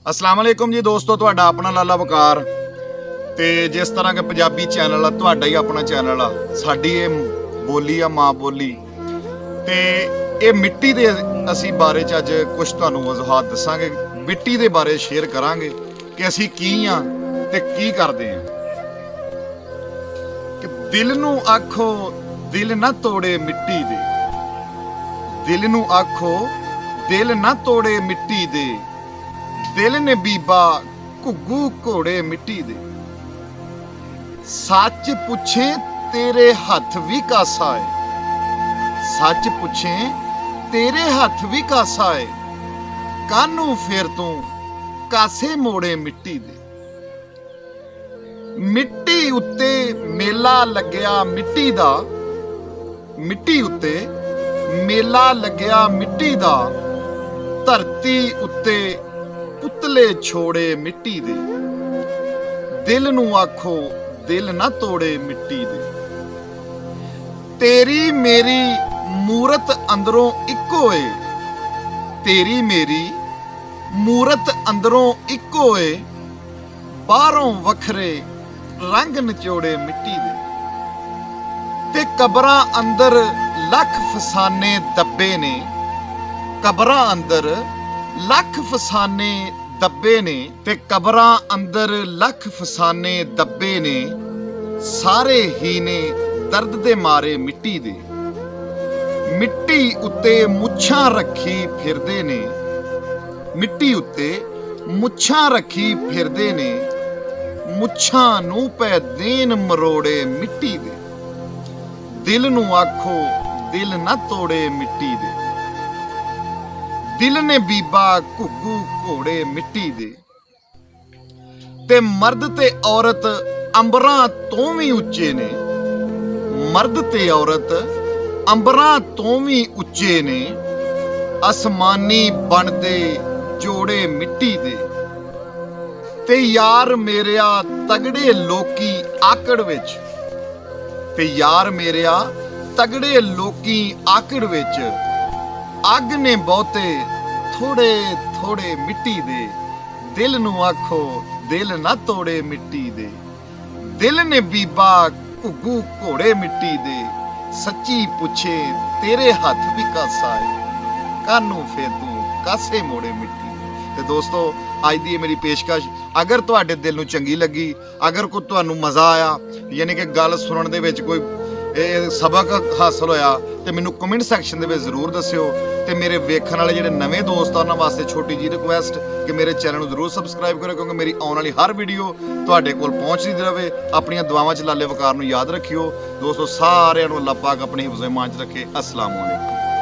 अस्सलाम वालेकुम जी दोस्तों, ਤੁਹਾਡਾ ਆਪਣਾ ਲਾਲਾ ਵਕਾਰ ਤੇ ਜਿਸ ਤਰ੍ਹਾਂ ਕਿ ਪੰਜਾਬੀ ਚੈਨਲ ਆ ਤੁਹਾਡਾ ਹੀ ਆਪਣਾ ਚੈਨਲ ਆ। ਸਾਡੀ ਇਹ ਬੋਲੀ ਆ ਮਾਂ ਬੋਲੀ ਤੇ ਇਹ ਮਿੱਟੀ ਦੇ ਅਸੀਂ ਬਾਰੇ ਚ ਅੱਜ ਕੁਝ ਤੁਹਾਨੂੰ ਵਜ਼ਾਹਤ ਦੱਸਾਂਗੇ। ਮਿੱਟੀ ਦੇ ਬਾਰੇ ਸ਼ੇਅਰ ਕਰਾਂਗੇ ਕਿ ਅਸੀਂ ਕੀ ਆ ਤੇ ਕੀ ਕਰਦੇ ਆ। ਕਿ ਦਿਲ ਨੂੰ ਆਖੋ ਦਿਲ ਨਾ ਤੋੜੇ ਮਿੱਟੀ ਦੇ, ਦਿਲ ਨੂੰ ਆਖੋ ਦਿਲ ਨਾ ਤੋੜੇ ਮਿੱਟੀ ਦੇ, दिल ने बीबा घुग्गू घोड़े मिट्टी दे, सच पुछे तेरे हथ भी कासा है, सच पुछे तेरे हथ भी कासा है, कानू फिर तू कासे मोड़े मिट्टी दे। मिट्टी उत्ते मेला लग्या मिट्टी दा, मिट्टी उत्ते मेला लग्या मिट्टी दा, धरती उत्ते पुतले छोड़े मिट्टी दे, दिल नू आखो दिल ना तोड़े मिट्टी दे। तेरी मेरी मूरत अंदरों इको है, तेरी मेरी मूरत अंदरों इको है, बाहरों वखरे रंग निचोड़े मिट्टी दे। ते कबरां अंदर लख फसाने दब्बे ने, कबरां अंदर लख फसाने दब्बे ने, ते कबरां अंदर लख फसाने दब्बे ने, सारे ही ने दर्द दे मारे मिट्टी दे। मिट्टी उत्ते मुच्छां रखी फिरदे ने, मिट्टी उत्ते मुच्छां रखी फिरदे ने, मुच्छां नू पै देन मरोड़े मिट्टी दे। दिल नू आखो दिल ना तोड़े मिट्टी दे, दिल ने बीबा घुग्गू घोड़े मिट्टी दे। ते मर्द ते औरत अंबरां तो भी उच्चे ने, मर्द ते औरत अंबरां तो भी उच्चे ने, आसमानी बनदे जोड़े मिट्टी दे। ते यार मेरिया तगड़े लोकी आकड़ विच, ते यार मेरिया तगड़े लोकी आकड़ विच, अग ने बहुते थोड़े थोड़े मिट्टी दे, दिल नू आखो दिल ना तोड़े मिट्टी दे। दिल ने बीबा घुग्गू घोड़े मिट्टी दे, सच्ची पुछे तेरे हाथ भी कासा है, कानू फिर तू कासे मोड़े मिट्टी दे। ते दोस्तों आज दी मेरी पेशकश अगर तुहाडे दिल नू चंगी लगी, अगर कोई तुहानू मजा आया यानी कि गल सुनन दे विच कोई सबक हासिल होया ते मैनू कमेंट सैक्शन दे विच जरूर दस्सिओ। ते मेरे वेखण वाले जिहड़े नवे दोस्त आ उन्हां वास्ते छोटी जी रिक्वेस्ट कि मेरे चैनल नू जरूर सबसक्राइब करो, क्योंकि मेरी आउण वाली हर वीडियो तुहाडे कोल पहुंचदी रहे। अपणियां दुआवां च लाले वकार नू याद रखियो। दोस्तों सारिआं नू अल्लाह पाक अपने हिफ्ज़-ए-ईमान च रखे। अस्सलाम वालेकुम।